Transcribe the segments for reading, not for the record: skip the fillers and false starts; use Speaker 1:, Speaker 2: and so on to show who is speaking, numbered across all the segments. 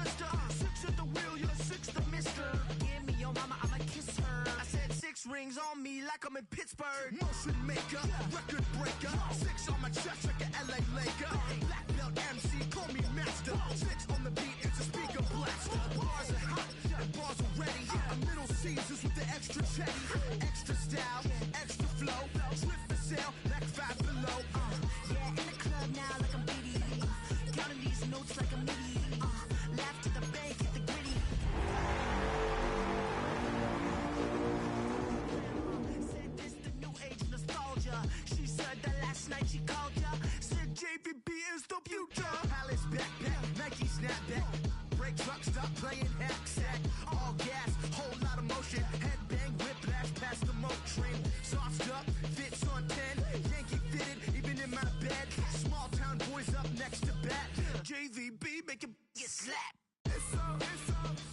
Speaker 1: blister. 6 at the wheel, you're 6 the mister. Give me your mama, I'ma kiss her. I said 6 rings on me like I'm in Pittsburgh. Motion maker, record breaker. 6 on my chest like an LA Laker. Black belt MC, call me master. 6 on the beat, it's a speaker blaster. Bars are hot and bars are ready. A Middle Caesars with the extra chetty. Extra style, extra flow. Slip for sale, like 5 below. Yeah, in the club now like I'm Diddy. Counting these notes like a MIDI. Laugh to the bank, hit the gritty. Said this the new age nostalgia. She said that last night she called ya. Said JVB is the future. Palace backpack, Nike snapback. Break truck, stop playing hack sack. All gas, whole lot of motion. Headbang, whiplash past the moat train. Sauced up, fits on 10. Yankee fitted, even in my bed. Small town boys up next to bat. JVB make it get slapped. It's so rugged.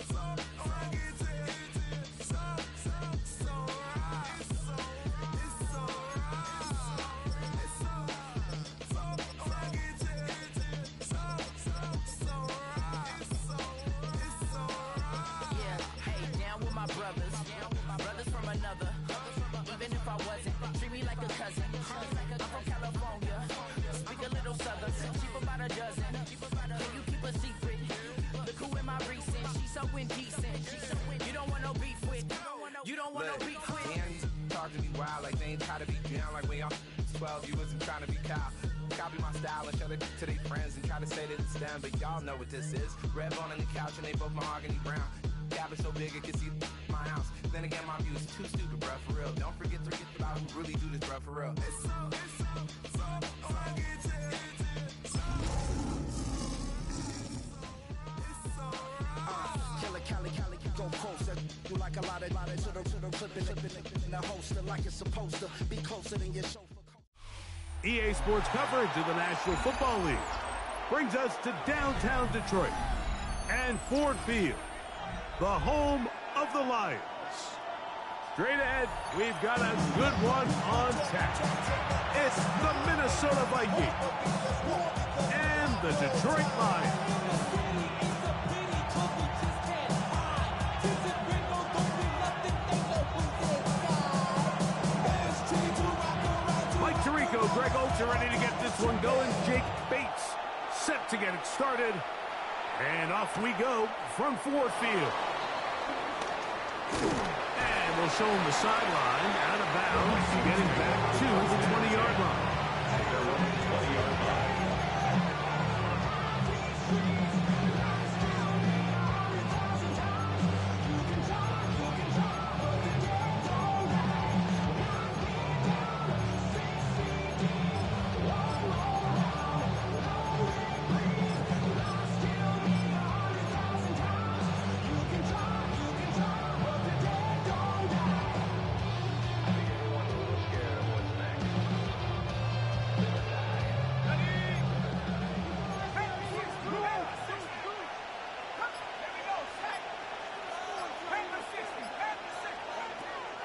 Speaker 1: So right. It's so right. It's so rugged. It's so right. Yeah, hey, down with my brothers. Brothers from another. Even if I wasn't, treat me like a cousin. I'm from California. Speak a little southern. Cheap about a dozen. Can you keep a secret? Look who in my recent. She's so indecent. You don't want no beef with. You don't want no beef with.
Speaker 2: Damn, talk to me wild like they ain't try to be down like when y'all 12. You wasn't trying to be Kyle. Copy my style and show it to their friends and try to say that it's them, but y'all know what this is. Red bone on the couch and they both mahogany brown. Gab is so big it can see my house. Then again, my view is too stupid, bruh, for real. Don't forget about who really do this, bruh, for real. It's so
Speaker 3: Killer Cali, go closer. You like a lot of to the clipping in the holster like it's supposed to be closer than your chauffeur.
Speaker 4: EA Sports coverage of the National Football League brings us to downtown Detroit and Ford Field, the home of the Lions. Straight ahead, we've got a good one on tap. It's the Minnesota Vikings and the Detroit Lions. Greg Oates are ready to get this one going. Jake Bates set to get it started. And off we go from Ford Field. And we'll show him the sideline out of bounds, getting back to the 20-yard line.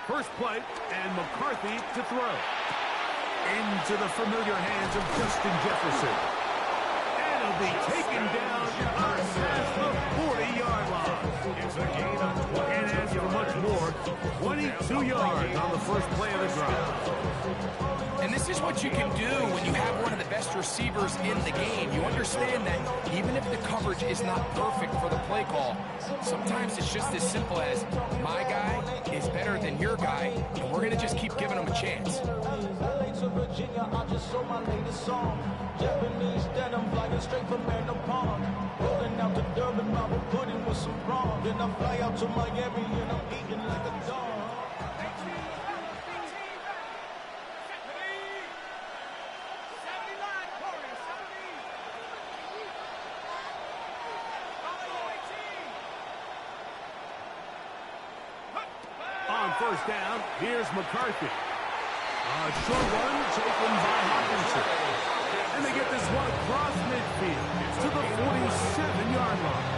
Speaker 4: First play, and McCarthy to throw. Into the familiar hands of Justin Jefferson. And he'll be taken down past the 40-yard line. It's a gain of 20. And as for much more, 22 yards on the first play of the drive.
Speaker 5: And this is what you can do when you have one of the best receivers in the game. You understand that even if the coverage is not perfect for the play call, sometimes it's just as simple as my guy is better than your guy, and we're going to just keep giving him a chance.
Speaker 6: Virginia, I just sold my latest song. Japanese denim flying straight from Random Pond. Rolling out to Durban, Bible pudding with some prawn. Then I fly out to Miami and I'm eating like a dog.
Speaker 4: On first down, here's McCarthy. A short one taken by Hawkinson. And they get this one across midfield to the 47-yard line.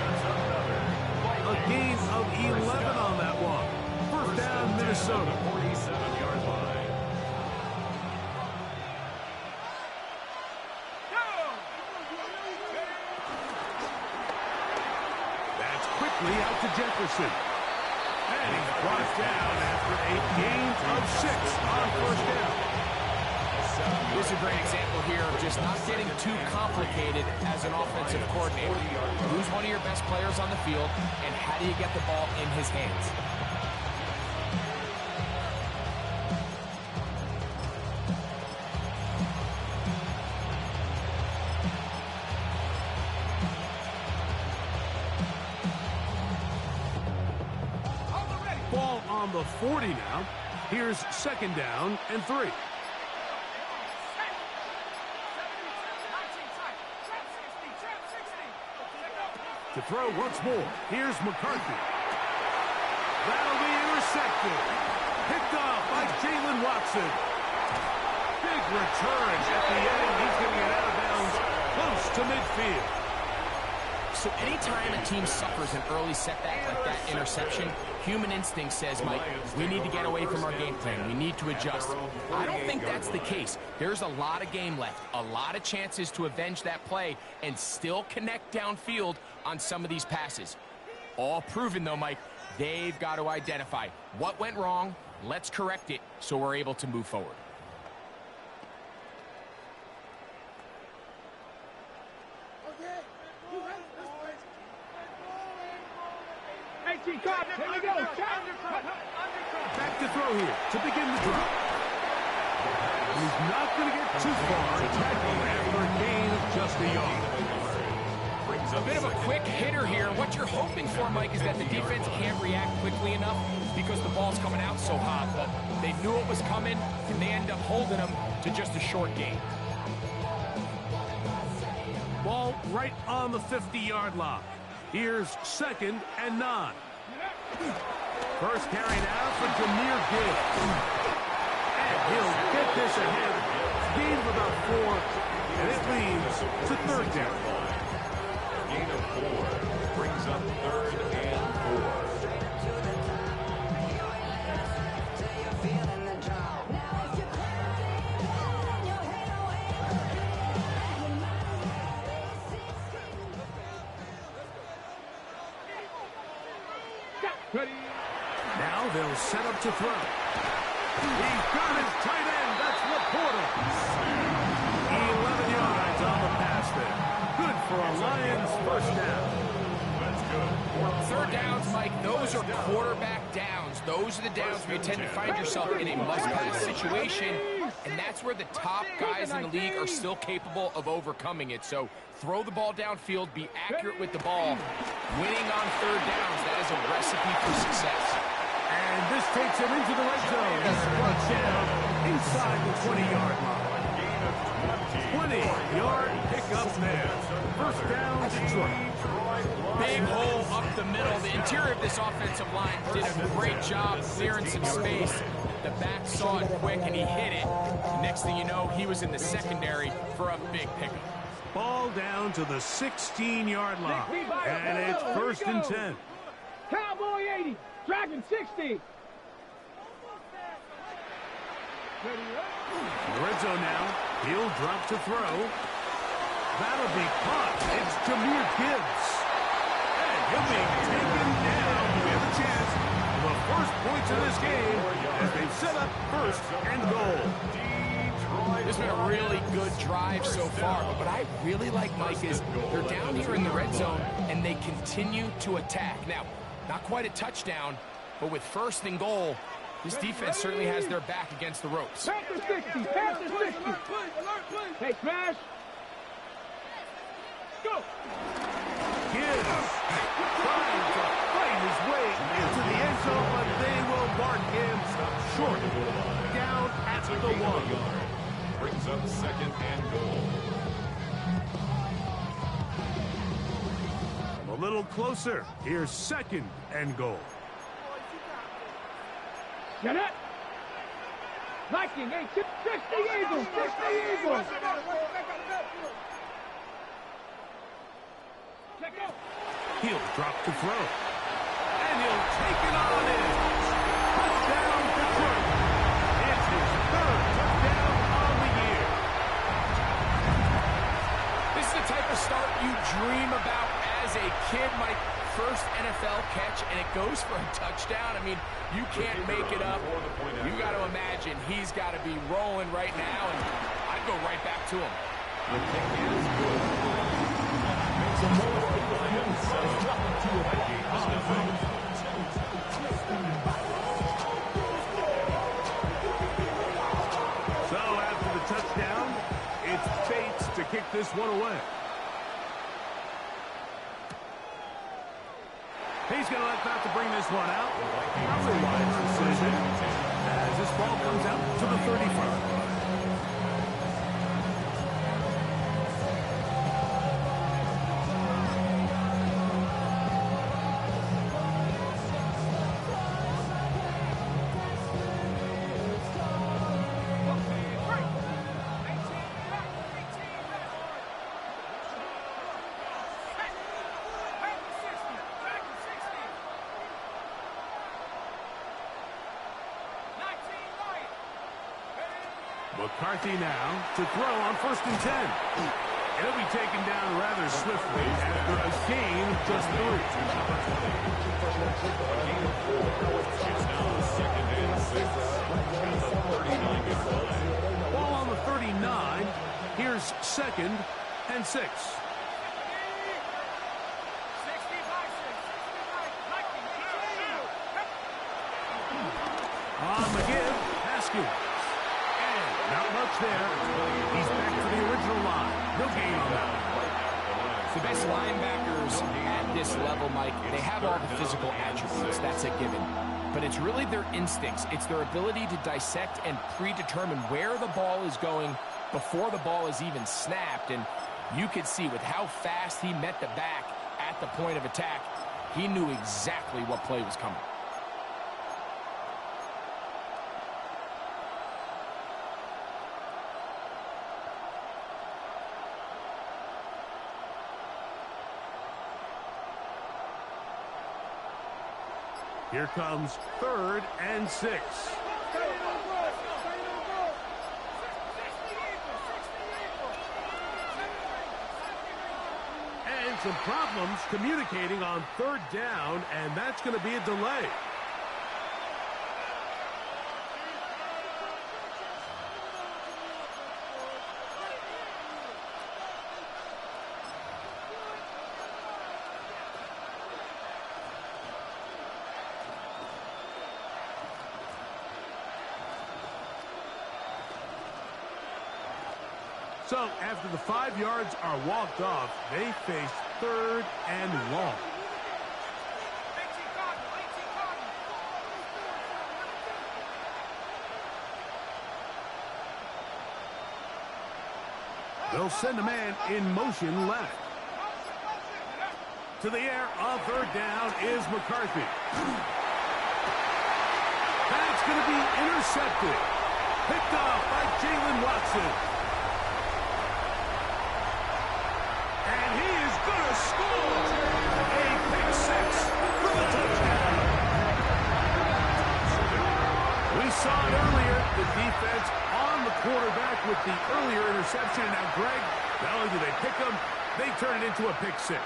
Speaker 4: A gain of 11 on that one. First down, Minnesota. 47-yard line. quickly out to Jefferson. And he's brought down after 8 gains of 6 on first down.
Speaker 5: This is a great example here of just not getting too complicated as an offensive coordinator. Who's one of your best players on the field, and how do you get the ball in his hands?
Speaker 4: Ball on the 40 now. Here's 2nd down and 3. To throw once more. Here's McCarthy. That'll be intercepted. Picked off by Jalen Watson. Big return at the end. He's going to get out of bounds close to midfield.
Speaker 5: So anytime a team suffers an early setback like that interception, human instinct says, Mike, we need to get away from our game plan. We need to adjust. I don't think that's the case. There's a lot of game left, a lot of chances to avenge that play and still connect downfield on some of these passes. All proven, though, Mike, they've got to identify what went wrong. Let's correct it so we're able to move forward.
Speaker 4: Back to throw here to begin the drive. He's not going to get too far. Tackle after a gain of just a yard.
Speaker 5: A bit of a quick hitter here. What you're hoping for, Mike, is that the defense can't react quickly enough because the ball's coming out so hot. But they knew it was coming, and they end up holding them to just a short gain.
Speaker 4: Ball right on the 50-yard line. Here's 2nd and 9. First carry now for Jahmyr Gibbs. And he'll get this ahead. Gain of about 4, and it leads to 3rd down.
Speaker 7: Gain of 4 brings up 3rd and 4.
Speaker 4: Now they'll set up to throw. He's got his tight end. That's Laporta. 11 yards on the pass there. Good for a Lions first down.
Speaker 7: That's good.
Speaker 5: 3rd downs, Mike, those are quarterback downs. Those are the downs where you tend to find yourself in a must-pass situation, and that's where the top guys in the league are still capable of overcoming it. So throw the ball downfield, be accurate with the ball. Winning on 3rd downs, that is a recipe for success.
Speaker 4: And this takes him into the red zone. He's brought down inside the 20-yard line. 20-yard pickup there. First down, Detroit.
Speaker 5: Big hole up the middle. The interior of this offensive line did a great job clearing some space. The back saw it quick, and he hit it. Next thing you know, he was in the secondary for a big pickup.
Speaker 4: Ball down to the 16-yard line. And it's 1st and 10.
Speaker 8: Cowboy 80, Dragon 60.
Speaker 4: The red zone now. He'll drop to throw. That'll be caught. It's Jahmyr Gibbs. And he'll be taken down. We have a chance for the first points of this game as they've set up 1st and goal.
Speaker 5: This has been a really good drive so far. But what I really like, Mike, is they're down here in the red zone, and they continue to attack. Now, not quite a touchdown, but with 1st and goal, this defense certainly has their back against the ropes.
Speaker 8: Panther 60, Panther 60. Hey, smash. Go.
Speaker 4: Gibbs trying to fight his way into the end zone, but they will mark him short. Down at the 1.
Speaker 7: Brings up 2nd and goal.
Speaker 4: A little closer. Here's 2nd and goal.
Speaker 8: Get it. Viking 8, 60 Eagles, 60 Eagles.
Speaker 4: He'll drop to throw. And he'll take it on in. Touchdown, Detroit. It's his 3rd touchdown on the year.
Speaker 5: This is the type of start you dream about as a kid, Mike. first NFL catch, and it goes for a touchdown. I mean, you can't make it up. You got to imagine he's got to be rolling right now, and I'd go right back to him.
Speaker 7: The kick is good. Makes a more Lions 7. Vikings nothing.
Speaker 4: So after the touchdown, it's Bates to kick this one away. He's going to let that to bring this one out. Probably wise decision as this ball comes out to the 35. McCarthy now to throw on 1st and 10. It'll be taken down rather swiftly after a gain of just 3.
Speaker 7: It's now 2nd and 6. At the 39-yard line.
Speaker 4: Ball on the 39. Here's 2nd and 6. On McGill, Haskins. Not much there. He's back to the original line. No gain on that.
Speaker 5: The best linebackers at this level, Mike, they have all the physical attributes. That's a given. But it's really their instincts. It's their ability to dissect and predetermine where the ball is going before the ball is even snapped. And you could see with how fast he met the back at the point of attack, he knew exactly what play was coming.
Speaker 4: Here comes 3rd and 6. And some problems communicating on 3rd down, and that's going to be a delay. So after the 5 yards are walked off, they face 3rd and long. They'll send a man in motion left. To the air on 3rd down is McCarthy. That's going to be intercepted. Picked off by Jalen Watson. And he is going to score a pick 6 for the touchdown. We saw it earlier, the defense on the quarterback with the earlier interception. Now, Greg, not only do they pick him, they turn it into a pick 6.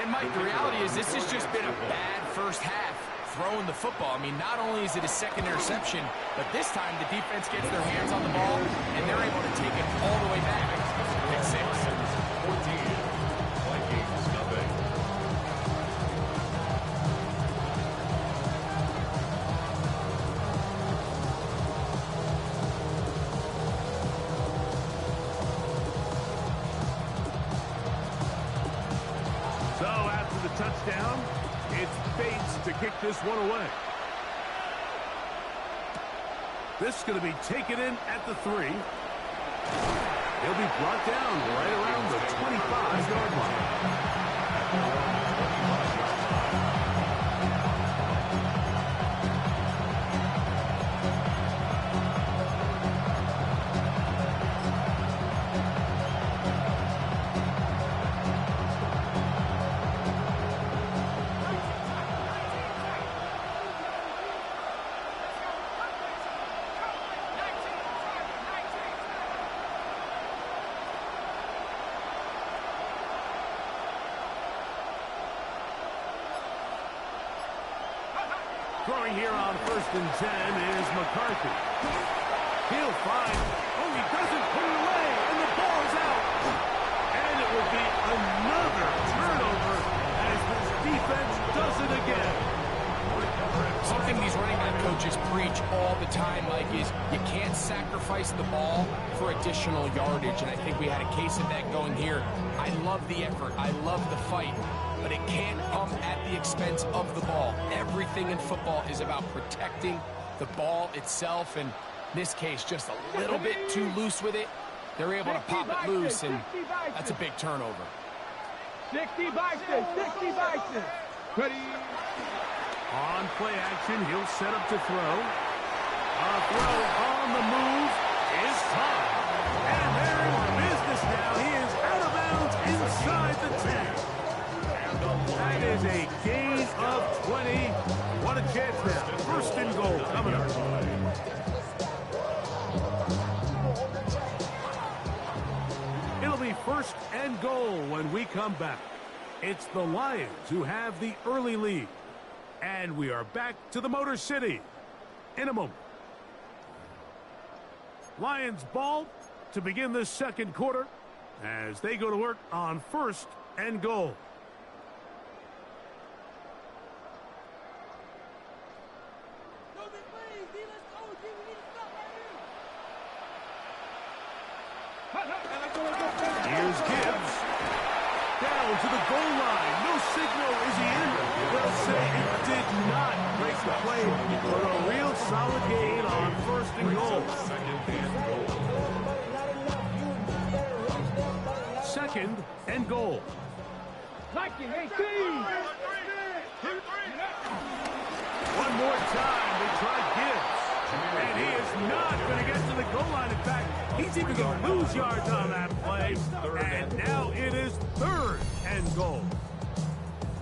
Speaker 5: And, Mike, the reality is this has just been a bad first half throwing the football. I mean, not only is it a 2nd interception, but this time the defense gets their hands on the ball, and they're able to take it all the way back. Pick 6.
Speaker 7: 14. Vikings nothing.
Speaker 4: So after the touchdown, it's Bates to kick this one away. This is going to be taken in at the 3. He'll be brought down right around the 25-yard line. Throwing here on 1st and 10 is McCarthy. He'll find. Oh, he doesn't put it away, and the ball is out. And it will be another turnover as this defense does it again.
Speaker 5: Something these running back coaches preach all the time, Mike, is you can't sacrifice the ball for additional yardage, and I think we had a case of that going here. I love the effort. I love the fight, but it can't come at the expense of the ball. Everything in football is about protecting the ball itself, and in this case, just a little bit too loose with it. They're able to pop it loose, and that's a big turnover.
Speaker 8: 60 Vikings, 60 Vikings. Ready?
Speaker 4: On play action, he'll set up to throw. A throw on the move is caught. And they're in business now. He is out of bounds inside the 10. That is a gain of 20. What a chance now. 1st and goal coming up. It'll be 1st and goal when we come back. It's the Lions who have the early lead. And we are back to the Motor City in a moment. Lions ball to begin this 2nd quarter as they go to work on 1st and goal. Here's Gibbs. Down to the goal line. No signal. Is he in? They'll say it did not break the play, but a real solid gain on 1st and goal. 2nd and goal.
Speaker 8: Viking 18.
Speaker 4: One more time. They try Gibbs. And he is not going to get to the goal line. In fact, he's even going to lose yards on that play. And now it is 3rd and goal.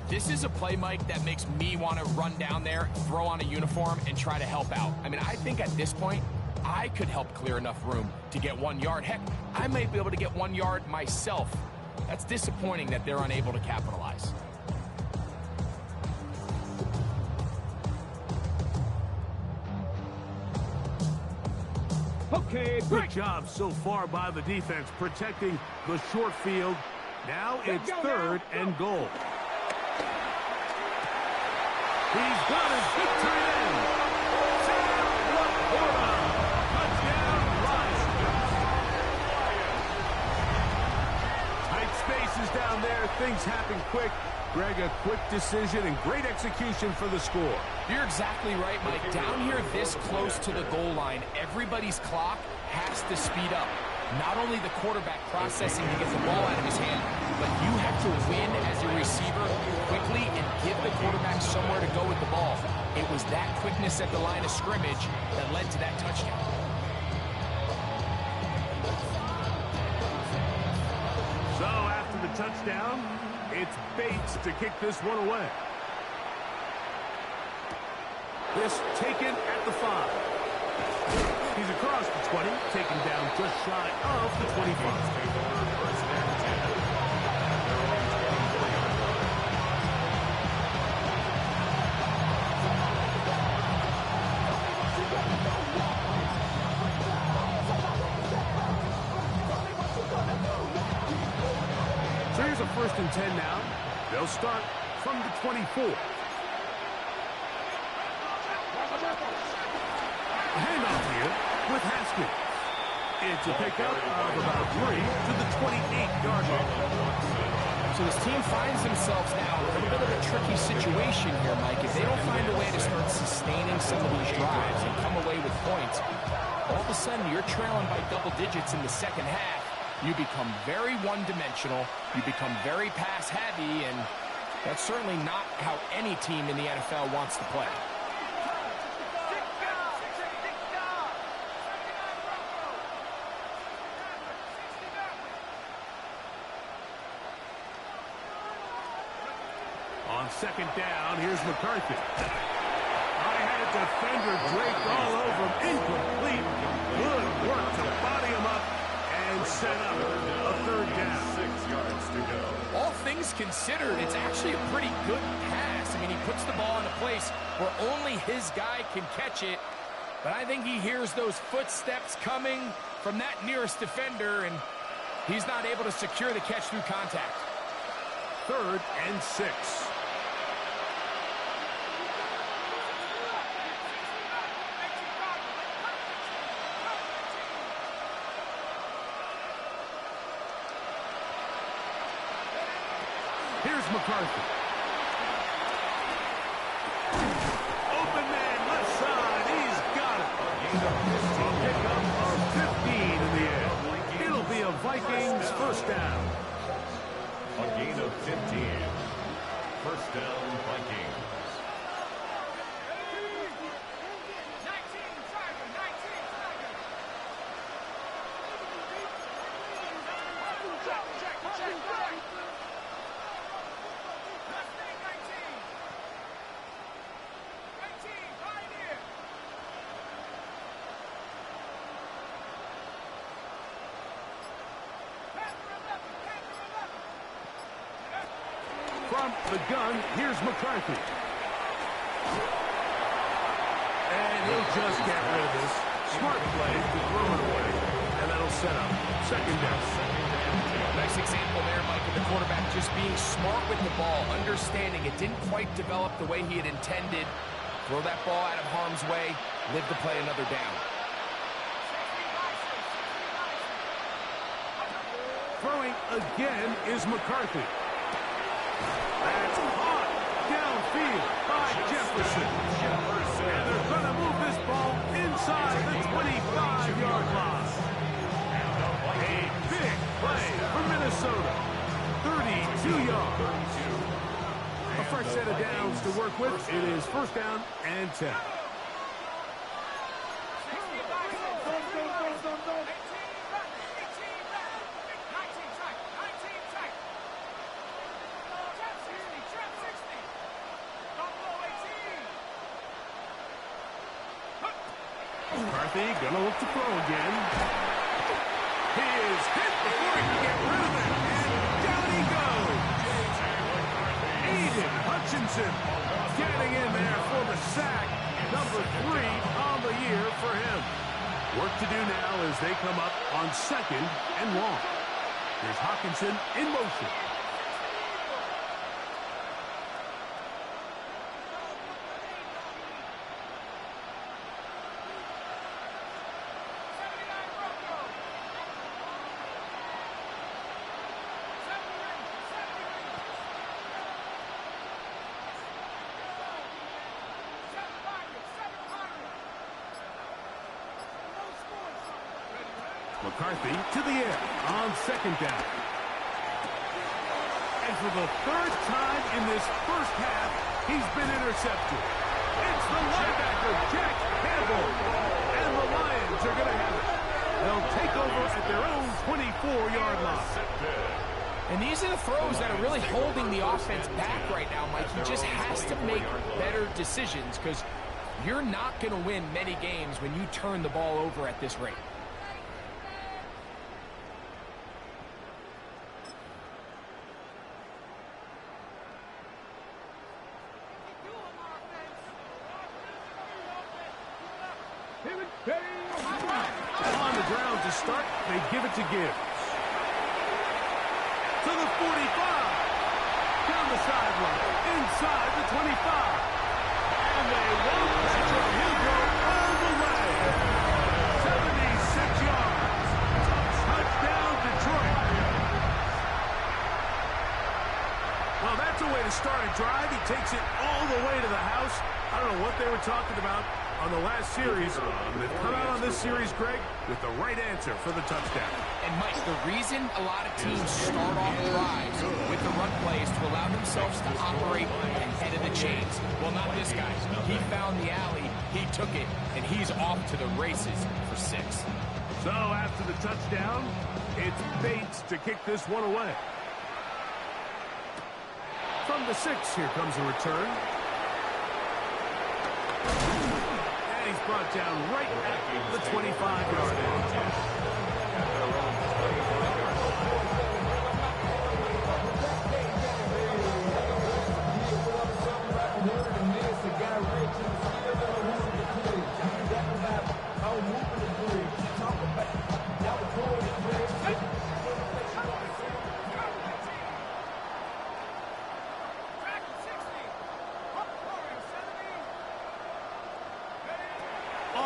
Speaker 5: This is a play, Mike, that makes me want to run down there, throw on a uniform, and try to help out. I mean, I think at this point, I could help clear enough room to get 1 yard. Heck, I might be able to get 1 yard myself. That's disappointing that they're unable to capitalize.
Speaker 8: Okay,
Speaker 4: good job so far by the defense protecting the short field. Now it's 3rd and goal. He's got his big tight end. Sam Laporta. Touchdown, Lions. Tight spaces down there. Things happen quick. Greg, a quick decision and great execution for the score.
Speaker 5: You're exactly right, Mike. Down here this close to the goal line, everybody's clock has to speed up. Not only the quarterback processing to get the ball out of his hand, but you have to win as a receiver quickly and give the quarterback somewhere to go with the ball. It was that quickness at the line of scrimmage that led to that touchdown.
Speaker 4: So after the touchdown, it's Bates to kick this one away. This taken at the 5. He's across the 20, taken down just shy of the 25. So here's a 1st and 10 now. They'll start from the 24. A handoff here with Haskins. It's a pickup of about 3 to the 28-yard line.
Speaker 5: So this team finds themselves now in a little bit of a tricky situation here, Mike. If they don't find a way to start sustaining some of these drives and come away with points, all of a sudden you're trailing by double digits in the 2nd half. You become very one-dimensional. You become very pass-heavy, and that's certainly not how any team in the NFL wants to play.
Speaker 4: On 2nd down, here's McCarthy. I had a defender draped all over him. Incomplete. Good work to body him up and set up a 3rd down.
Speaker 7: 6 yards to go.
Speaker 5: All things considered, it's actually a pretty good pass. I mean, he put puts the ball in a place where only his guy can catch it. But I think he hears those footsteps coming from that nearest defender, and he's not able to secure the catch through contact.
Speaker 4: 3rd and 6. Here's McCarthy. Open man, left side. He's got it. Pickup of 15 in the air. It'll be a Vikings first down.
Speaker 7: A gain of 15. First down, Vikings.
Speaker 4: From the gun, here's McCarthy. And he'll just get rid of this. Smart play to throw it away. And that'll set up second down.
Speaker 5: Nice example there, Mike, of the quarterback just being smart with the ball, understanding it didn't quite develop the way he had intended. Throw that ball out of harm's way, live to play another down.
Speaker 4: Throwing again is McCarthy. That's caught downfield by Jefferson. And they're going to move this ball inside the 25-yard line. A big play for Minnesota. 32 yards. A fresh set of downs to work with. It is first down and 10. McCarthy gonna look to throw again. He is hit before he can get rid of it. And down he goes. Aiden Hutchinson getting in there for the sack. Number 3 on the year for him. Work to do now as they come up on 2nd and long. Here's Hawkinson in motion. McCarthy to the air on 2nd down. And for the 3rd time in this first half, he's been intercepted. It's the linebacker, Jack Campbell. And the Lions are going to have it. They'll take over at their own 24-yard line.
Speaker 5: And these are the throws that are really holding the offense back right now, Mike. He just has to make better decisions because you're not going to win many games when you turn the ball over at this rate.
Speaker 4: On the ground to start, they give it to Gibbs. To the 45. Down the sideline. Inside the 25. And they won't let him. He'll go all the way. 76 yards. Touchdown, Detroit. Well, that's a way to start a drive. He takes it all the way to the house. I don't know what they were talking about on the last series. They've come out on this series, Greg, with the right answer for the touchdown.
Speaker 5: And, Mike, the reason a lot of teams start off drives with the run plays to allow themselves to operate ahead of the chains. Well, not this guy. He found the alley, he took it, and he's off to the races for 6.
Speaker 4: So after the touchdown, it's Bates to kick this one away. From the 6, here comes a return. And he's brought down right at the 25-yard line.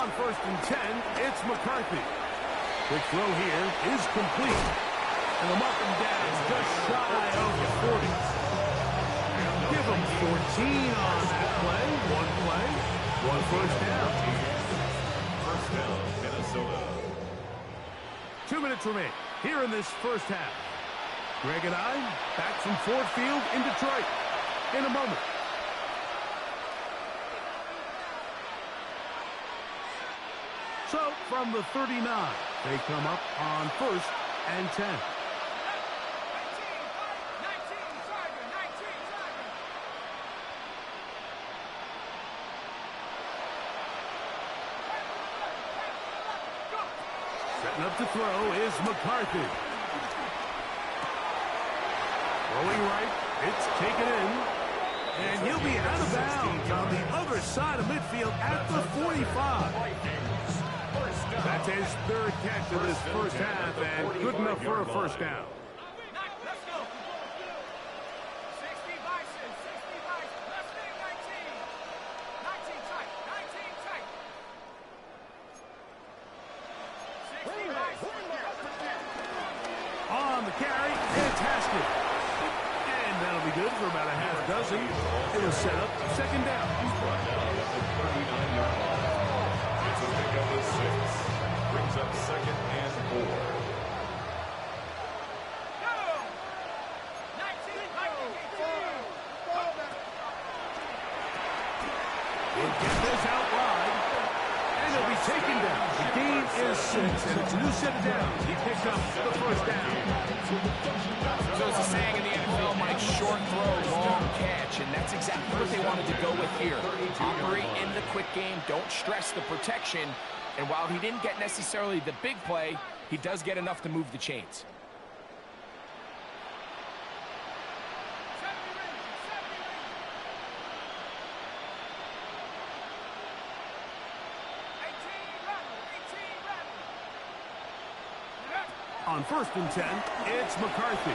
Speaker 4: On 1st and 10, it's McCarthy. Quick throw here is complete. And the mark him down just shy of the 40. Give him 14 on that play. One first down.
Speaker 7: First down, Minnesota.
Speaker 4: 2 minutes remain here in this first half. Greg and I back from Ford Field in Detroit in a moment. So from the 39, they come up on 1st and 10. Setting up to throw is McCarthy. Rolling right, it's taken in. And he'll be out of bounds on the other side of midfield at the 45. That's his 3rd catch of this first half, and good enough for a first down.
Speaker 8: Let's go. 60 Vikings, 60 Vikings. Let's stay 19. 19 tight, 19 tight. 60 Vikings.
Speaker 4: On the carry, it's Haskett. And that'll be good for about a half dozen. It'll set up 2nd down.
Speaker 7: He's brought down at the 39-yard line. It's a pickup of 6. Brings up 2nd and 4.
Speaker 4: He'll get this out wide, and he'll be taken down. The gain is 6, and it's a new set of downs. He picks up the first down.
Speaker 5: So as the saying in the NFL, Mike, short throw, long catch, and that's exactly what they wanted to go with here. Operate in the quick game, don't stress the protection, and while he didn't get necessarily the big play, he does get enough to move the chains.
Speaker 4: On 1st and 10, it's McCarthy. A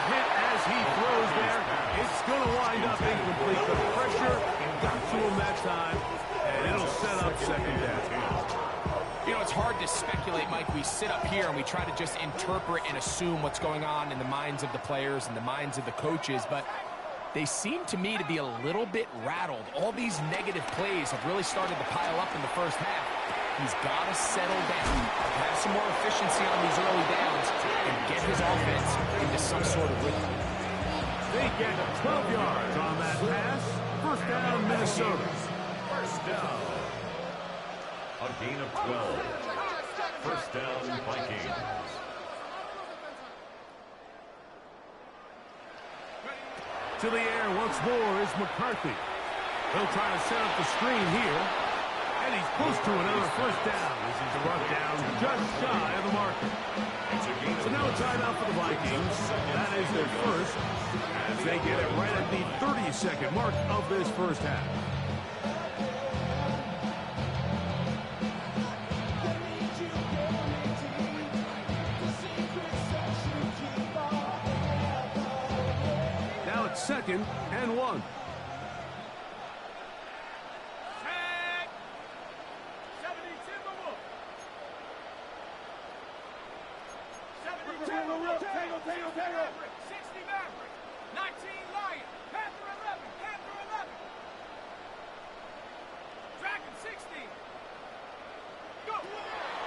Speaker 4: hit as he throws there. It's going to wind up incomplete. The pressure got to him that time, and it'll set up 2nd down.
Speaker 5: You know, it's hard to speculate, Mike. We sit up here and we try to just interpret and assume what's going on in the minds of the players and the minds of the coaches, but they seem to me to be a little bit rattled. All these negative plays have really started to pile up in the first half. He's got to settle down, have some more efficiency on these early downs, and get his offense into some sort of rhythm.
Speaker 4: They get 12 yards on that pass. First down, Minnesota.
Speaker 7: First down. A gain of 12. First down, Vikings.
Speaker 4: To the air once more is McCarthy. He'll try to set up the screen here. And he's close to another first down. This is brought down just shy of the marker. So now a timeout for the Vikings. That is their first, as they get it right at the 30-second mark of this first half. Now it's 2nd and 1.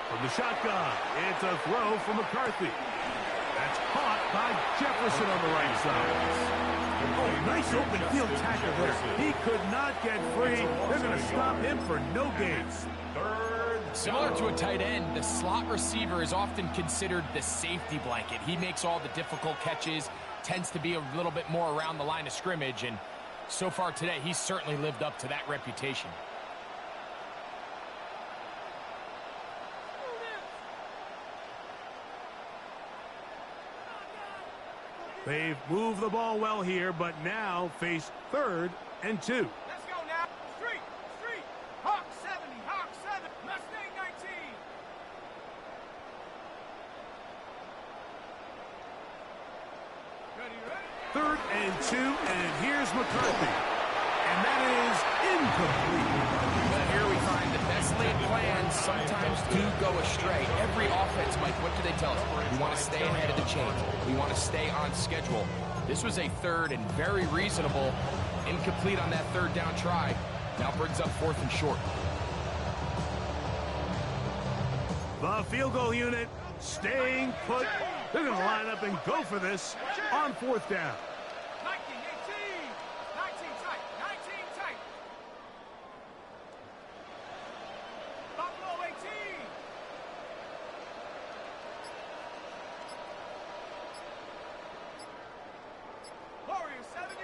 Speaker 4: From the shotgun, it's a throw from McCarthy. That's caught by Jefferson on the right side. Oh, nice open field tackle there. He could not get free. They're going to stop him for no gains.
Speaker 5: Similar to a tight end, the slot receiver is often considered the safety blanket. He makes all the difficult catches, tends to be a little bit more around the line of scrimmage, and so far today, he's certainly lived up to that reputation.
Speaker 4: They've moved the ball well here, but now face 3rd and 2.
Speaker 8: Let's go now. Street. Hawk 70, Hawk 7. Mustang 19.
Speaker 4: Ready? 3rd and 2, and here's McCarthy. And that is incomplete.
Speaker 5: But here we find the best best laid plans sometimes do go astray. Every offense, Mike, what do they tell us? We want to stay ahead of the chain. We want to stay on schedule. This was a third and very reasonable, incomplete on that third down try. Now brings up 4th and short.
Speaker 4: The field goal unit staying put. They're going to line up and go for this on 4th down.
Speaker 8: 19, 18. 19 tight. 19 tight. Buffalo 18. Warriors 70.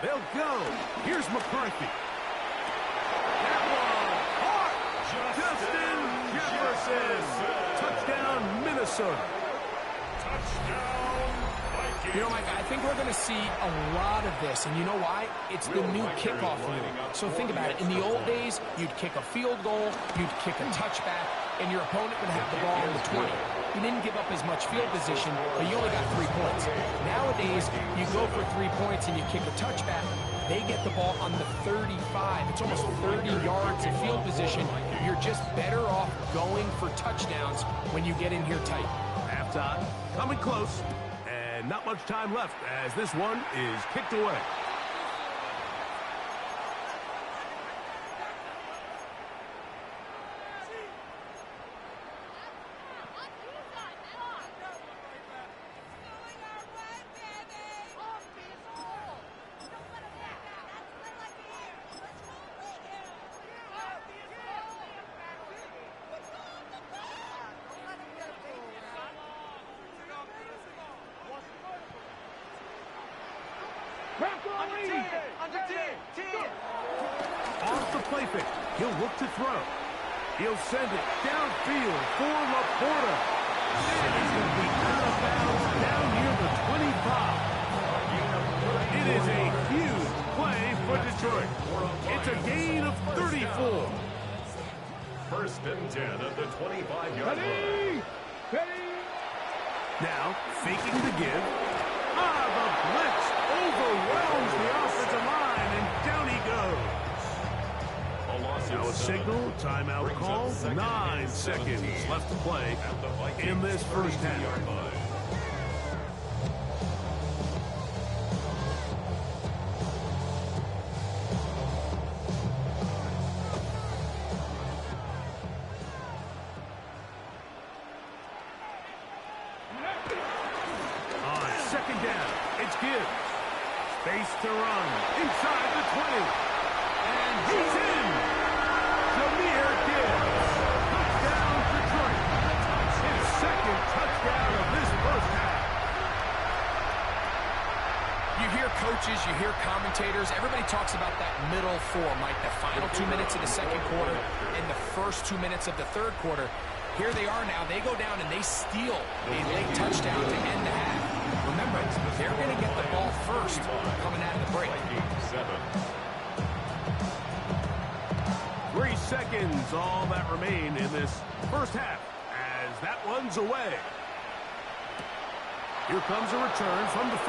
Speaker 4: They'll go. Here's McCarthy. Justin Jefferson. Touchdown, Minnesota.
Speaker 7: Touchdown, Vikings.
Speaker 5: You know, Mike, I think we're going to see a lot of this, and you know why? It's the new kickoff rule. So think about it. In the old days, you'd kick a field goal, you'd kick a touchback, and your opponent would have the ball on the 20. You didn't give up as much field position, but you only got 3 points. Nowadays, you go for 3 points and you kick a touchback. They get the ball on the 35. It's almost 30 yards of field position. You're just better off going for touchdowns when you get in here tight.
Speaker 4: Halftime, coming close, and not much time left as this one is kicked away. Off the play fake, he'll look to throw. He'll send it downfield for Laporta. And he's going to be out of bounds down near the 25. It is a huge play for Detroit. It's a gain of 34.
Speaker 7: 1st and 10 at the 25-yard line.
Speaker 4: Now, faking the give. The blitz overwhelms the offensive line, and down he goes. Now a signal, timeout call, 9 seconds left to play in this first half. On 2nd down, it's Gibbs. Space to run inside the 20. And he's in. Jahmyr Gibbs. Touchdown, Detroit. His 2nd touchdown of this first half.
Speaker 5: You hear coaches, you hear commentators, everybody talks about that middle 4, Mike, the final 2 minutes of the 2nd quarter and the first 2 minutes of the 3rd quarter. Here they are now. They go down and they steal a late touchdown to end the half. Remember, they're going to get the ball first coming out of the break.
Speaker 4: 3 seconds, all that remain in this first half as that one's away. Here comes a return from the 5.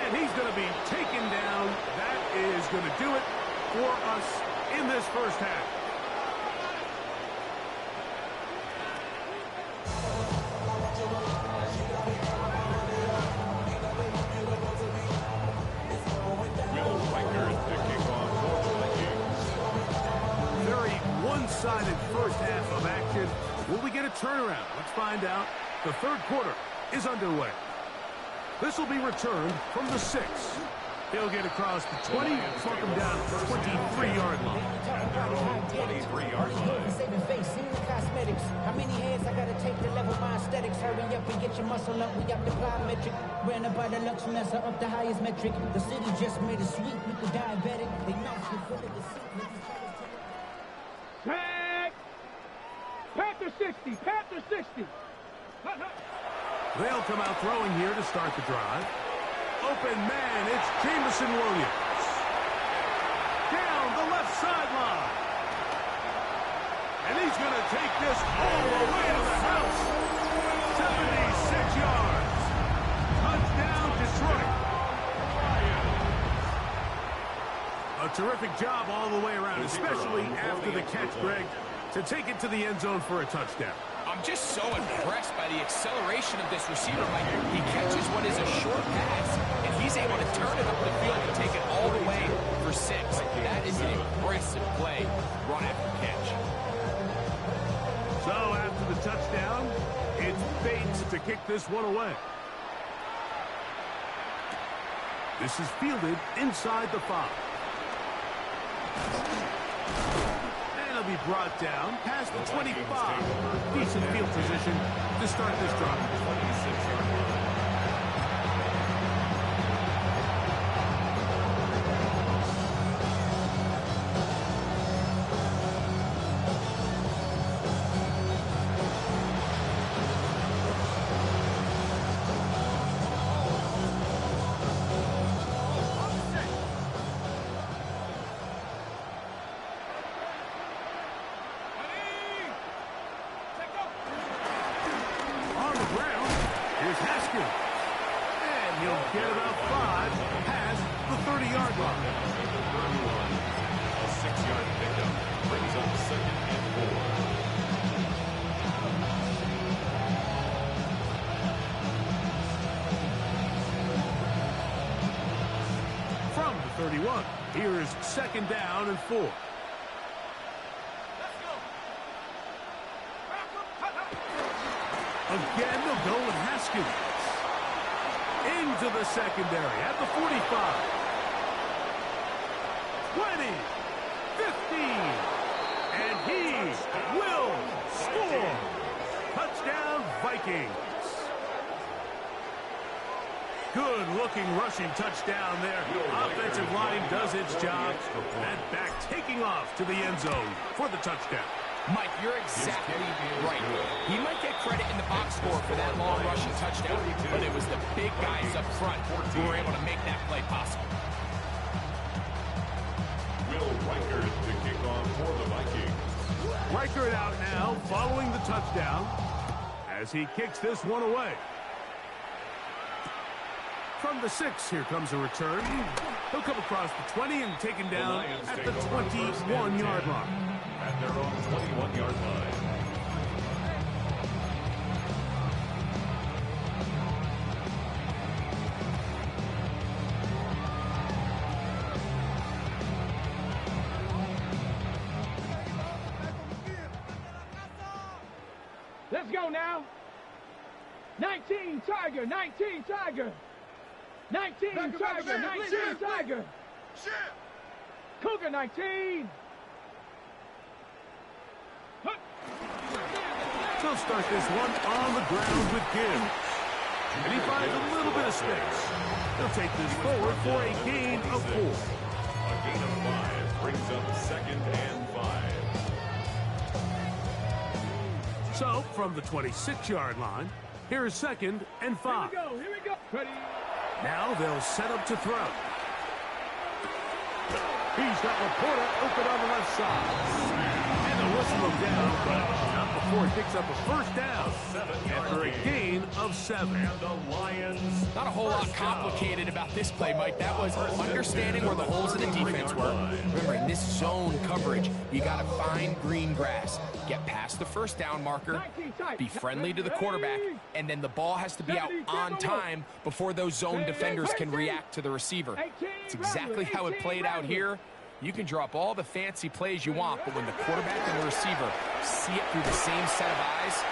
Speaker 4: And he's going to be taken down. That is going to do it for us in this first half. One-sided first half of action. Will we get a turnaround? Let's find out. The 3rd quarter is underway. This will be returned from the 6. He'll get across the 20, mark him down at the 23-yard line.
Speaker 7: 23-yard line.
Speaker 9: Saving face, seeing the cosmetics. How many hands I gotta take to level my aesthetics? Hurry up and get your muscle up. We got the plyometric. Ran up by the Lux Lesser up the highest metric. The city just made a sweep with the diabetic. They know you're full of the secret.
Speaker 8: Tag! Panther 60! Panther 60!
Speaker 4: They'll come out throwing here to start the drive. Open man, it's Jameson Williams. Down the left sideline. And he's going to take this all the way to the house. 76 yards. Touchdown, Detroit. Terrific job all the way around, especially after the catch, Greg, to take it to the end zone for a touchdown.
Speaker 5: I'm just so impressed by the acceleration of this receiver, Mike. He catches what is a short pass, and he's able to turn it up the field and take it all the way for 6. That is an impressive play, run after catch.
Speaker 4: So after the touchdown, it's Bates to kick this one away. This is fielded inside the 5. And it'll be brought down past the 25. Decent field position to start this drive. 26-yard line. Get about 5 past the 30-yard line.
Speaker 7: A 6-yard pickup brings up 2nd and 4.
Speaker 4: From the 31, here's 2nd down and 4. Again, they'll go with Haskins. Into the secondary at the 45. 20. 15. And he will score. Touchdown, Vikings. Good-looking rushing touchdown there. Offensive line does its job. And back taking off to the end zone for the touchdown.
Speaker 5: Mike, you're exactly right. He might get credit in the box score for that long rushing touchdown, but it was the big guys up front who were able to make that play possible.
Speaker 7: Will Reichert to kick off for the Vikings.
Speaker 4: Reichert out now following the touchdown as he kicks this one away. From the 6, here comes a return. He'll come across the 20 and taken down at the 21-yard line.
Speaker 7: At their own 21-yard line.
Speaker 8: Let's go now. 19 Tiger, 19 Tiger. 19 Tiger, 19 Tiger. Cougar 19.
Speaker 4: He'll start this one on the ground with Gibbs. And he finds a little bit of space. He'll take this forward for a gain of 4.
Speaker 7: A gain of 5 brings up 2nd and 5.
Speaker 4: So, from the 26-yard line, here is 2nd and 5.
Speaker 8: Here we go. Ready.
Speaker 4: Now they'll set up to throw. He's got Laporta open on the left side. And the whistle him down, but not before he picks up a first down after a gain of 7.
Speaker 7: And the Lions.
Speaker 5: Not a whole lot complicated about this play, Mike. That was understanding where the holes in the defense were. Remember, in this zone coverage, you got to find green grass. Get past the first down marker, be friendly to the quarterback, and then the ball has to be out on time before those zone defenders can react to the receiver. It's exactly how it played out here. You can drop all the fancy plays you want, but when the quarterback and the receiver see it through the same set of eyes,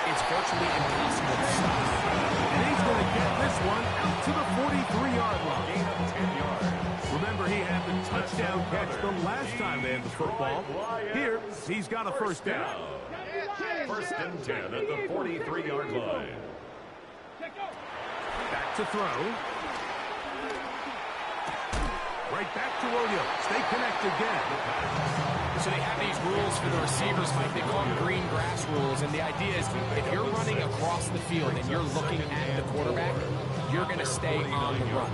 Speaker 5: it's virtually impossible to stop.
Speaker 4: And he's going to get this one out to the 43-yard line.
Speaker 7: Gain of 10 yards.
Speaker 4: Remember, he had the touchdown catch the last time they had the football. Here, he's got a first down.
Speaker 7: 1st and 10 at the 43-yard line.
Speaker 4: Back to throw. Right back to Williams. They connect again.
Speaker 5: So they have these rules for the receivers, Mike. They call them green grass rules. And the idea is if you're running across the field and you're looking at the quarterback, you're going to stay on the run.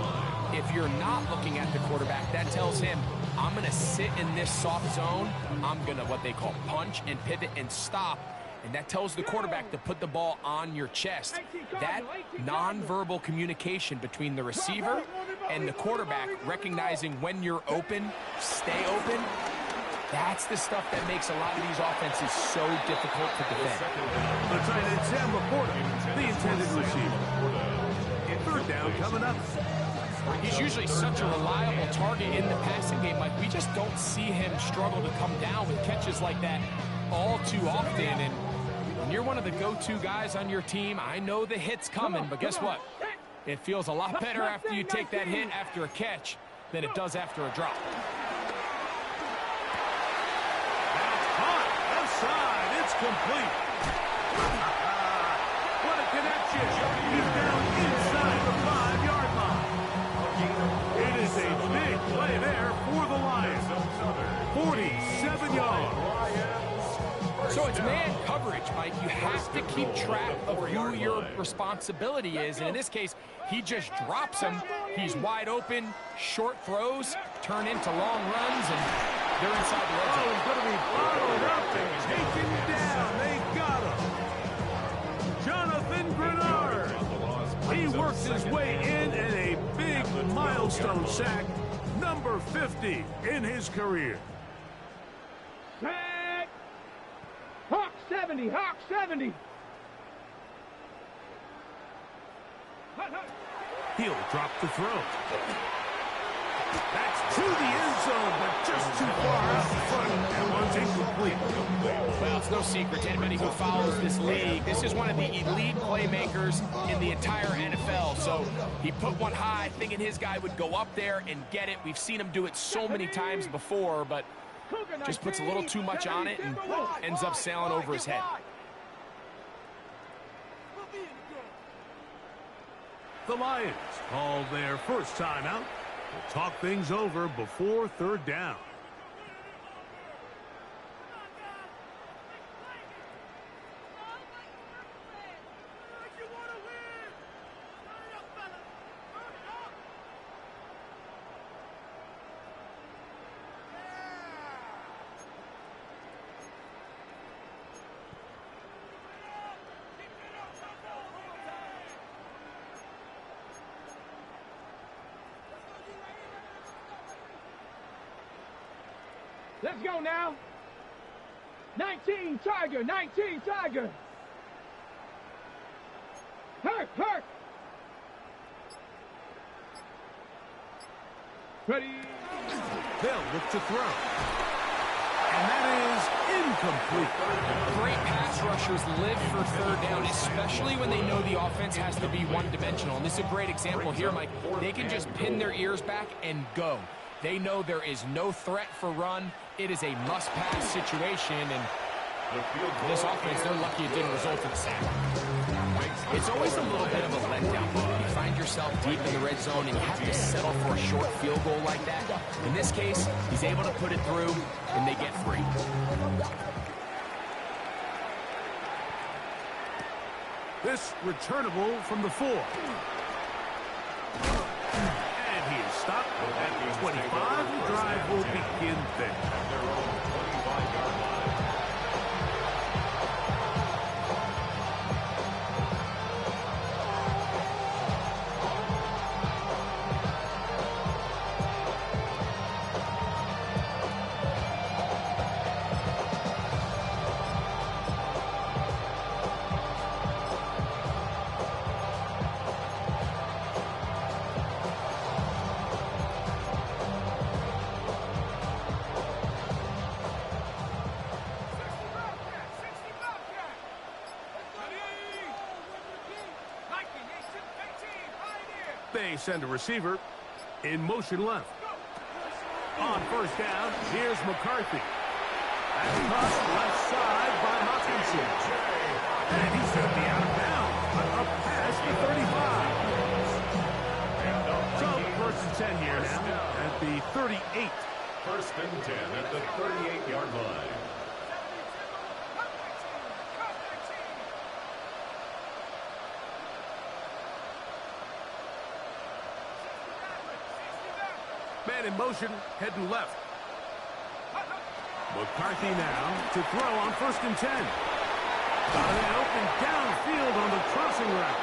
Speaker 5: If you're not looking at the quarterback, that tells him, I'm going to sit in this soft zone. I'm going to what they call punch and pivot and stop. And that tells the quarterback to put the ball on your chest. That nonverbal communication between the receiver And the quarterback recognizing when you're open, stay open, that's the stuff that makes a lot of these offenses so difficult to defend.
Speaker 4: The tight end Sam Laporta, the intended receiver. Third down coming up.
Speaker 5: He's usually such a reliable target in the passing game. Like, we just don't see him struggle to come down with catches like that all too often. And when you're one of the go-to guys on your team, I know the hit's coming, but guess what? It feels a lot better after you take that hit after a catch than it does after a drop.
Speaker 4: That's caught. Outside. It's complete. What a connection. He's down inside the 5-yard line. It is a big play there for the Lions. 47 yards.
Speaker 5: So it's man coverage, Mike. You have to keep track of who your responsibility is. And in this case, he just drops him. He's wide open. Short throws turn into long runs, and they're inside the red zone.
Speaker 4: He's going to be followed up and taken down. They got him. Jonathan Grenard. He works his way in and a big milestone sack. Number 50 in his career.
Speaker 8: Sack! Hawk 70, Hawk 70.
Speaker 4: He'll drop the throw. That's to the end zone, but just too far out in front. That one's incomplete.
Speaker 5: Well, it's no secret to anybody who follows this league. This is one of the elite playmakers in the entire NFL. So he put one high, thinking his guy would go up there and get it. We've seen him do it so many times before, but just puts a little too much on it and ends up sailing over his head.
Speaker 4: The Lions called their first timeout to talk things over before third down.
Speaker 8: Let's go now. 19 Tiger, 19 Tiger. Hurt, hurt. Ready.
Speaker 4: They'll look to throw. And that is incomplete.
Speaker 5: Great pass rushers live for third down, especially when they know the offense has to be one-dimensional. And this is a great example here, Mike. They can just pin their ears back and go. They know there is no threat for run. It is a must-pass situation, and this offense, they're lucky it didn't result in a sack. It's always a little bit of a letdown. You find yourself deep in the red zone, and you have to settle for a short field goal like that. In this case, he's able to put it through, and they get free.
Speaker 4: This returnable from the 4. He is stopped at 25. The drive will begin there.
Speaker 7: Their own 25-yard line.
Speaker 4: They send a receiver in motion left. On first down, here's McCarthy. That's caught left side by Hopkinson. And he's going to be out of bounds, but up past the 35. So first and 10 here now at the 38.
Speaker 7: First and 10 at the 38-yard line.
Speaker 4: Man in motion, heading left. McCarthy now to throw on first and 10. Got it open downfield on the crossing route.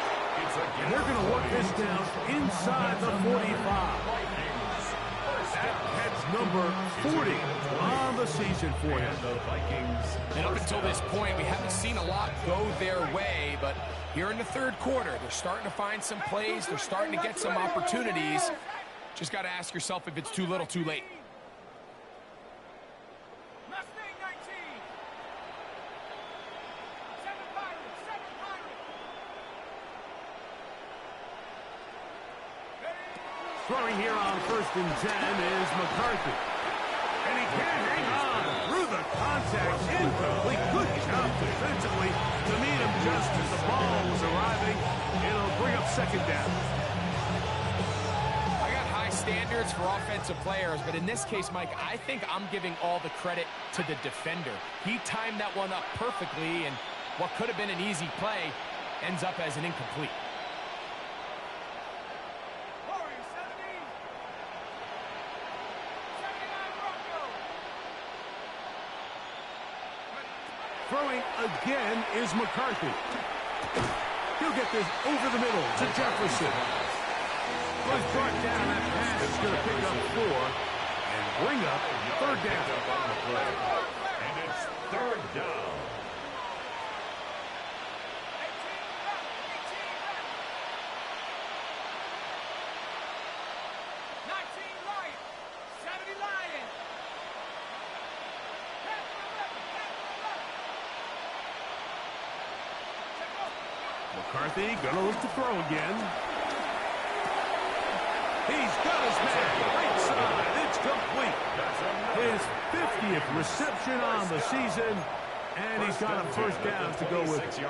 Speaker 4: And they're going to work this down inside the 45. That's number 40 on the season for him.
Speaker 7: The Vikings.
Speaker 5: And up until this point, we haven't seen a lot go their way, but here in the third quarter, they're starting to find some plays. They're starting to get some opportunities. Just got to ask yourself if it's too little, too late.
Speaker 4: Throwing here on 1st and 10 is McCarthy. And he can't hang on through the contact. Incomplete. Good job defensively to meet him just as the ball was arriving. It'll bring up 2nd down.
Speaker 5: I got high standards for offensive players, but in this case, Mike, I think I'm giving all the credit to the defender. He timed that one up perfectly, and what could have been an easy play ends up as an incomplete.
Speaker 4: Throwing again is McCarthy. He'll get this over the middle to Jefferson. Was brought down. That pass is going to pick up 4 and bring up 3rd down.
Speaker 7: And it's 3rd down.
Speaker 4: McCarthy going to look to throw again. He's got his man right side. It's complete. His 50th reception on the season, and he's got a 1st down to go with it.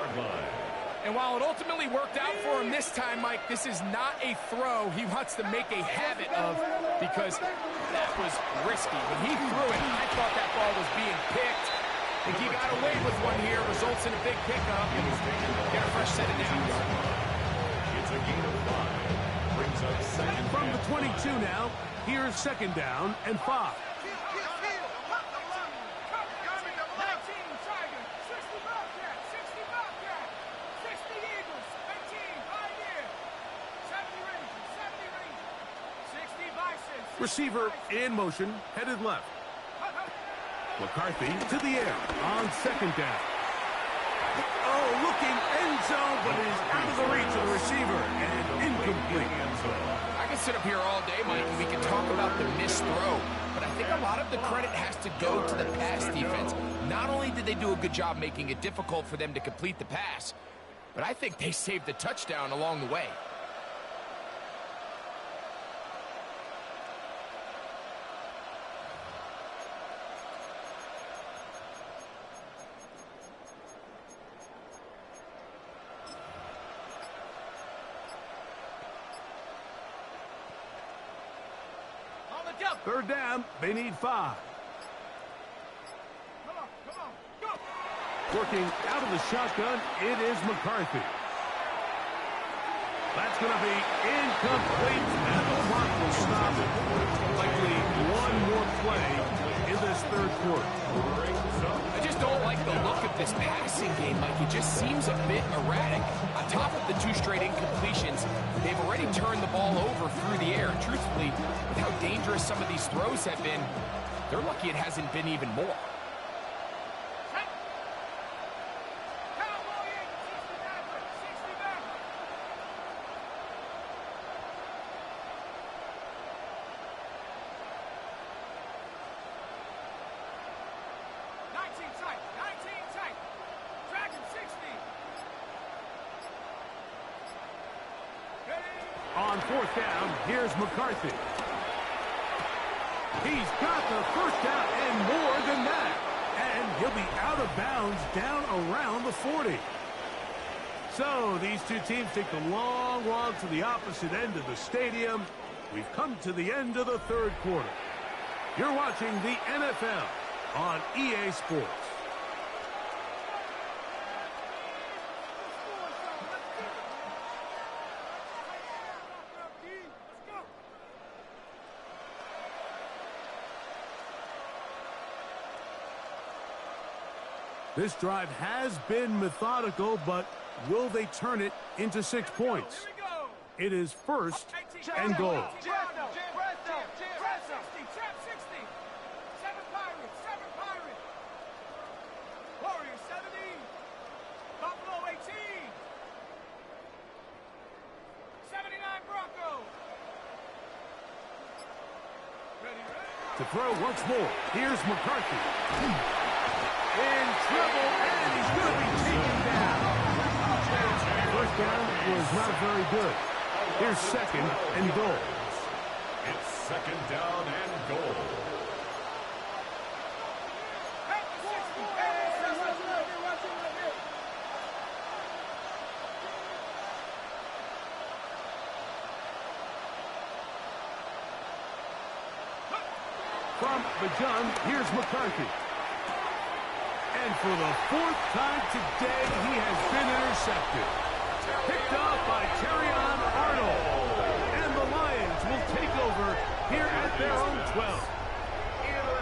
Speaker 5: And while it ultimately worked out for him this time, Mike, this is not a throw he wants to make a habit of, because that was risky. When he threw it, I thought that ball was being picked. I think he got away with one here, results in a big pickup, and get a fresh set of downs.
Speaker 7: It's a gain of 5. Brings up 2nd.
Speaker 4: From the 22 now, here's 2nd down and 5. Receiver in motion, headed left. McCarthy to the air on 2nd down. Oh, looking end zone, but it is out of the reach of the receiver and incomplete.
Speaker 5: I can sit up here all day, Mike, and we can talk about the missed throw, but I think a lot of the credit has to go to the pass defense. Not only did they do a good job making it difficult for them to complete the pass, but I think they saved the touchdown along the way.
Speaker 4: Third down, they need 5. Working out of the shotgun, it is McCarthy. That's going to be incomplete, and the clock will stop. Likely one more play in this third quarter.
Speaker 5: I just don't like the look of this passing game, Mike. It just seems a bit erratic. On top of the 2 straight incompletions, they've already turned the ball over through the air. Truthfully, with how dangerous some of these throws have been, they're lucky it hasn't been even more.
Speaker 4: On 4th down, here's McCarthy. He's got the 1st down and more than that. And he'll be out of bounds down around the 40. So these two teams take the long walk to the opposite end of the stadium. We've come to the end of the third quarter. You're watching the NFL on EA Sports. This drive has been methodical, but will they turn it into 6 points? It is first and goal. To throw once more. Here's McCarthy. In trouble, and he's going to be taken down. First down was not very good. Here's second and goal.
Speaker 7: It's second down and goal.
Speaker 4: From the gun, here's McCarthy. And for the fourth time today, he has been intercepted. Picked off by Terrion Arnold. And the Lions will take over here at their own 12.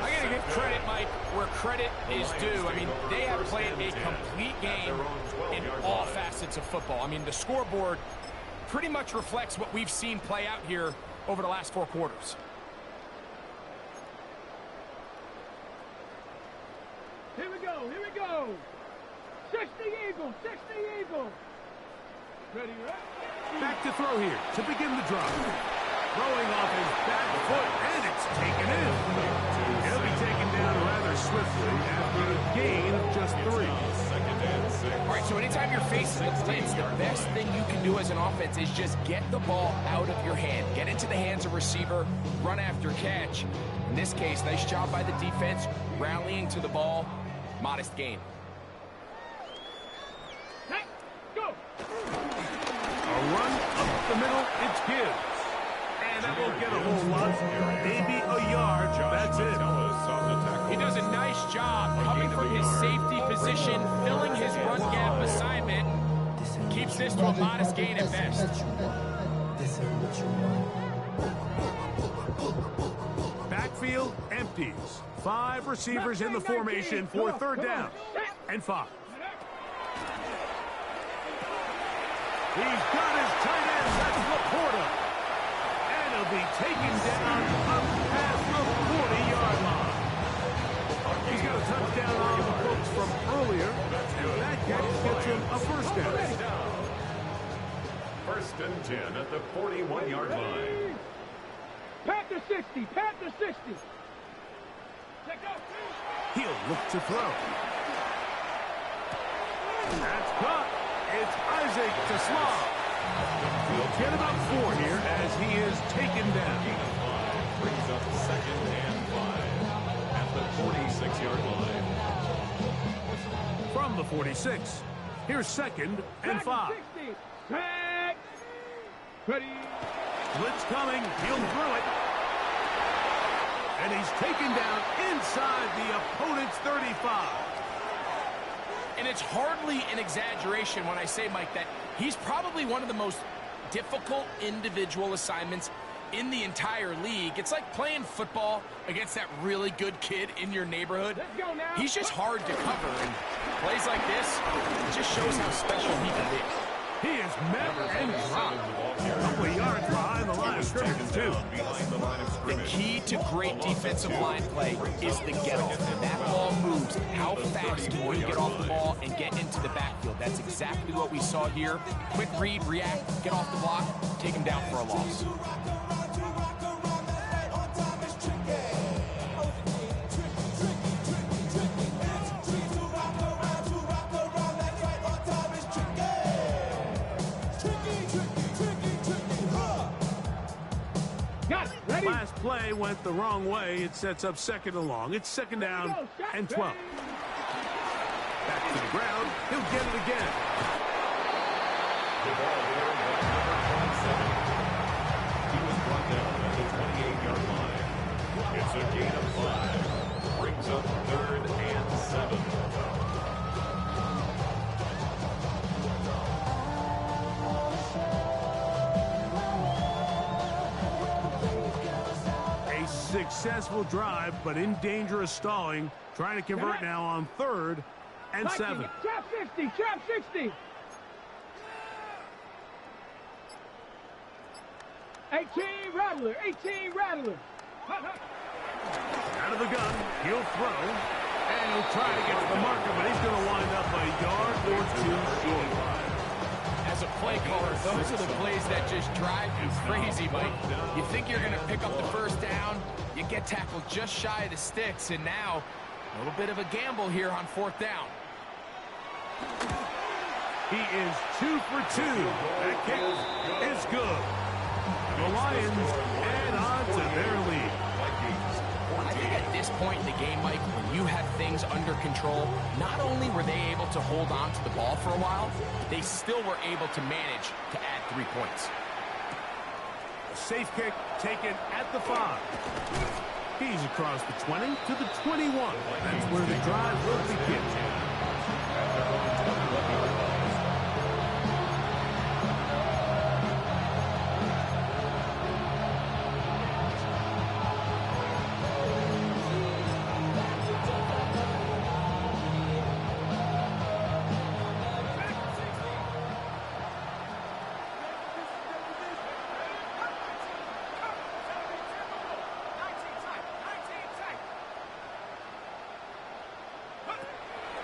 Speaker 5: I got to give credit, Mike, where credit is due. I mean, they have played a complete game in all facets of football. I mean, the scoreboard pretty much reflects what we've seen play out here over the last 4 quarters.
Speaker 8: Here we go, here we go. 60 Eagles, 60 Eagles. Ready, ready?
Speaker 4: Back to throw here to begin the drive. Throwing off his back foot, and it's taken in. He'll be taken down rather swiftly after a gain of just 3.
Speaker 5: All right, so anytime you're facing the blitz, the best thing you can do as an offense is just get the ball out of your hand. Get into the hands of receiver, run after catch. In this case, nice job by the defense, rallying to the ball. Modest gain.
Speaker 8: Hey, go!
Speaker 4: A run up the middle, it's Gibbs. And that won't get a whole lot. Maybe a yard, that's it.
Speaker 5: He does a nice job coming from his safety position, filling his run gap assignment. Keeps this to a modest gain at best.
Speaker 4: Backfield empties. 5 receivers in the formation for third down and 5. He's got his tight end. That's Laporta. And he'll be taken down up past the 40-yard line. He's got a touchdown on the books from earlier, and that catch gets him a first down.
Speaker 7: First and 10 at the 41-yard line.
Speaker 8: Panther 60, Panther 60.
Speaker 4: He'll look to throw. That's caught. It's Isaac to Slav. He'll get about 4 here as he is taken down.
Speaker 7: Brings up second and 5 at the 46-yard line.
Speaker 4: From the 46, here's second and 5.
Speaker 8: Tag. Ready.
Speaker 4: Blitz coming. He'll throw it. And he's taken down inside the opponent's 35.
Speaker 5: And it's hardly an exaggeration when I say, Mike, that he's probably one of the most difficult individual assignments in the entire league. It's like playing football against that really good kid in your neighborhood. He's just hard to cover, and plays like this, it just shows how special he can be.
Speaker 4: He is met and dropped. A couple of yards behind the line of scrimmage, too.
Speaker 5: The key to great defensive line play is the get-off. That ball moves. How fast can you get off the ball and get into the backfield? That's exactly what we saw here. Quick read, react, get off the block, take him down for a loss.
Speaker 4: Last play went the wrong way. It sets up second and long. It's second down and 12. Back to the ground. He'll get it again.
Speaker 7: The ball here was number 27. He was brought down at the 28-yard line. It's a gain of 5. Brings up third and 7.
Speaker 4: Successful drive, but in danger of stalling. Trying to convert now on third and 7.
Speaker 8: Trap 60, trap 60. 18 Rattler, 18 Rattler.
Speaker 4: Out of the gun, he'll throw, and he'll try to get to the marker, but he's going to wind up a yard or two short.
Speaker 5: As a play caller, those are the plays that just drive you crazy, Mike. You think you're going to pick up the first down, you get tackled just shy of the sticks, and now a little bit of a gamble here on 4th down.
Speaker 4: He is 2 for 2. That kick is good. The Lions add on to their lead.
Speaker 5: I think at this point in the game, Mike, when you have things under control, not only were they able to hold on to the ball for a while, they still were able to manage to add 3 points.
Speaker 4: A safe kick taken at the 5. He's across the 20 to the 21. That's where the drive will begin.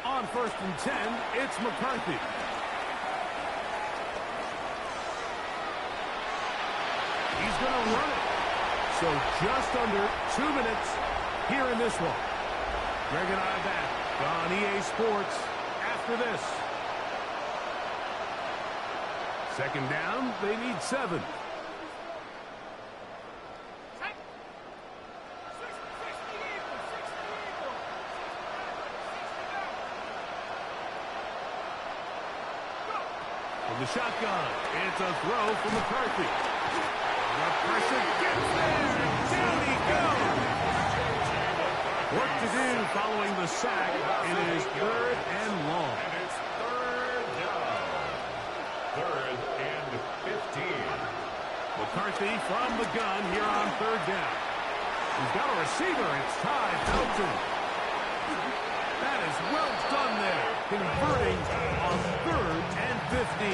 Speaker 4: On 1st and 10, it's McCarthy. He's going to run it. So just under 2 minutes here in this one. Greg and I back on EA Sports after this. 2nd down, they need 7. The shotgun. It's a throw from McCarthy. The pressure gets there. Down he goes. Work to do following the sack. It is 3rd and long.
Speaker 7: And it's 3rd down. 3rd and 15.
Speaker 4: McCarthy from the gun here on 3rd down. He's got a receiver. It's Ty Felton. That is well done there. Converting on 3rd and 15.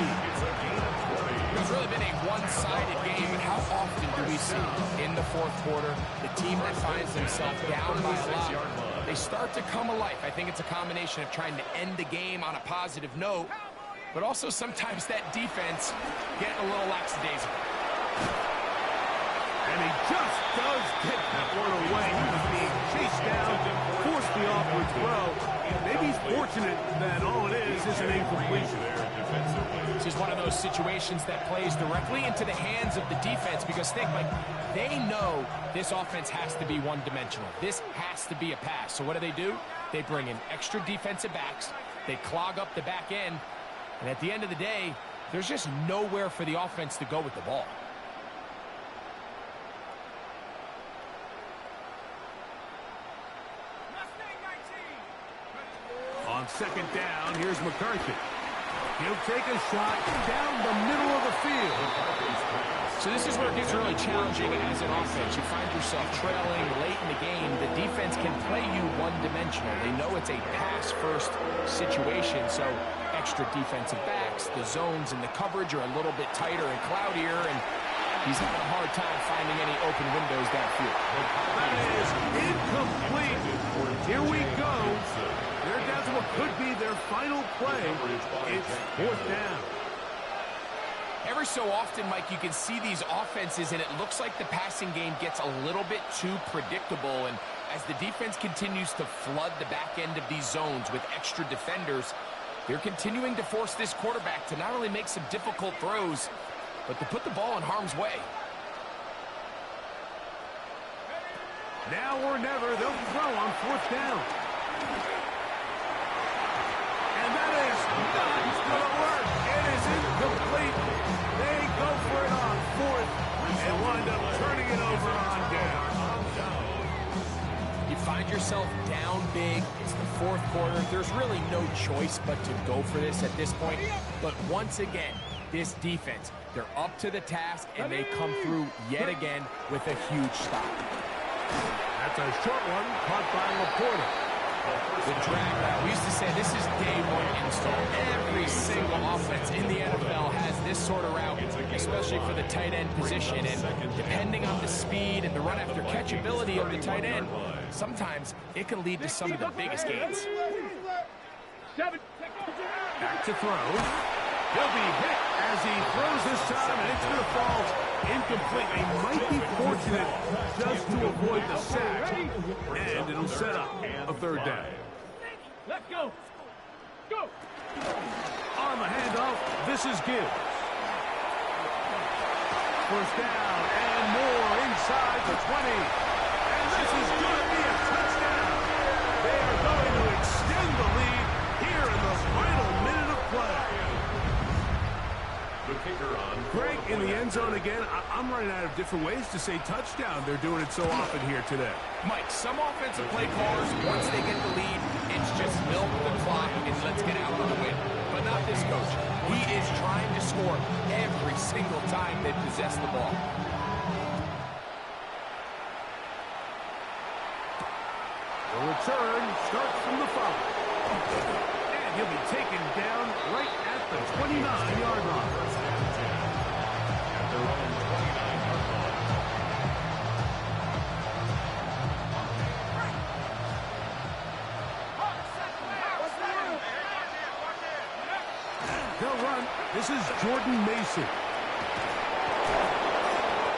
Speaker 5: It's really been a one-sided game, but how often do we see in the 4th quarter the team that finds themselves down by a lot, they start to come alive. I think it's a combination of trying to end the game on a positive note, but also sometimes that defense getting a little lackadaisical.
Speaker 4: And he just does get that one away. He was being chased down, forced the awkward throw. Maybe he's fortunate that all it is an incompletion.
Speaker 5: This is one of those situations that plays directly into the hands of the defense because think, like, they know this offense has to be one-dimensional. This has to be a pass. So what do? They bring in extra defensive backs. They clog up the back end. And at the end of the day, there's just nowhere for the offense to go with the ball.
Speaker 4: On 2nd down, here's McCarthy. He'll take a shot down the middle of the field.
Speaker 5: So this is where it gets really challenging as an offense. You find yourself trailing late in the game. The defense can play you one-dimensional. They know it's a pass-first situation, so extra defensive backs, the zones and the coverage are a little bit tighter and cloudier, and he's having a hard time finding any open windows downfield.
Speaker 4: That is incomplete. Here we go. They're down to what could be their final play. It's 4th down.
Speaker 5: Every so often, Mike, you can see these offenses, and it looks like the passing game gets a little bit too predictable. And as the defense continues to flood the back end of these zones with extra defenders, they're continuing to force this quarterback to not only make some difficult throws, but to put the ball in harm's way.
Speaker 4: Now or never, they'll throw on 4th down. And that is not going to work. It is incomplete. They go for it on 4th and wind up turning it over on down.
Speaker 5: You find yourself down big. It's the 4th quarter. There's really no choice but to go for this at this point. But once again, this defense, they're up to the task, and they come through yet again with a huge stop.
Speaker 4: That's a short one caught by Laporta.
Speaker 5: The drag route. We used to say this is day one install. Every single offense in the NFL has this sort of route, especially for the tight end position. And depending on the speed and the run after catch ability of the tight end, sometimes it can lead to some of the biggest gains.
Speaker 4: Back to throw. He'll be hit as he throws this time, and it's going to fall incomplete. They might be fortunate just to avoid the sack, and it'll set up a third down.
Speaker 8: Let's go. Go.
Speaker 4: On the handoff, this is Gibbs. First down and more inside the 20. And this is going to be a touchdown. They are going to extend the lead here in the final minute of play.
Speaker 7: The kicker on.
Speaker 4: Greg in the end zone again. I'm running out of different ways to say touchdown. They're doing it so often here today.
Speaker 5: Mike, some offensive play callers, once they get the lead, it's just milk the clock and let's get out with the win. But not this coach. He is trying to score every single time they possess the ball.
Speaker 4: The return starts from the 5. And he'll be taken down right at the 29-yard line.
Speaker 7: At their own 29-yard line.
Speaker 4: They'll run. This is Jordan Mason.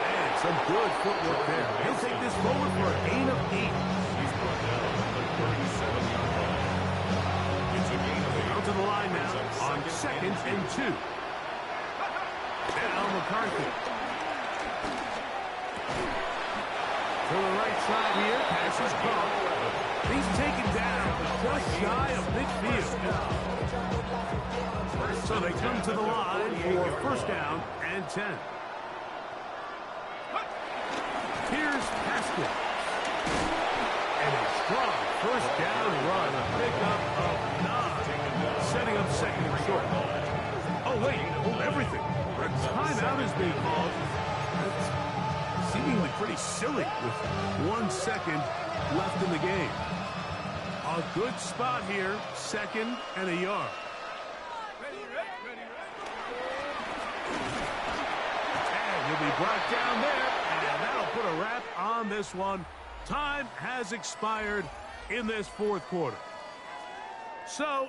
Speaker 4: And some good footwork there. He'll take this forward for a gain of 8.
Speaker 7: He's brought down at the 37-yard line. It's a gain of 8.
Speaker 4: Out to the line now on 2nd and 2. Now McCarthy. To the right side here. Pass is caught. He's taken down just shy of midfield. So they come to the line for first down and 10. Here's Haskins. And a strong first down run. A pickup of 9. Setting up second and short. Oh, wait. Hold everything. A timeout is being called. That's seemingly pretty silly with 1 second left in the game. A good spot here. 2nd and a yard. He'll be brought down there, and that'll put a wrap on this one. Time has expired in this 4th quarter. So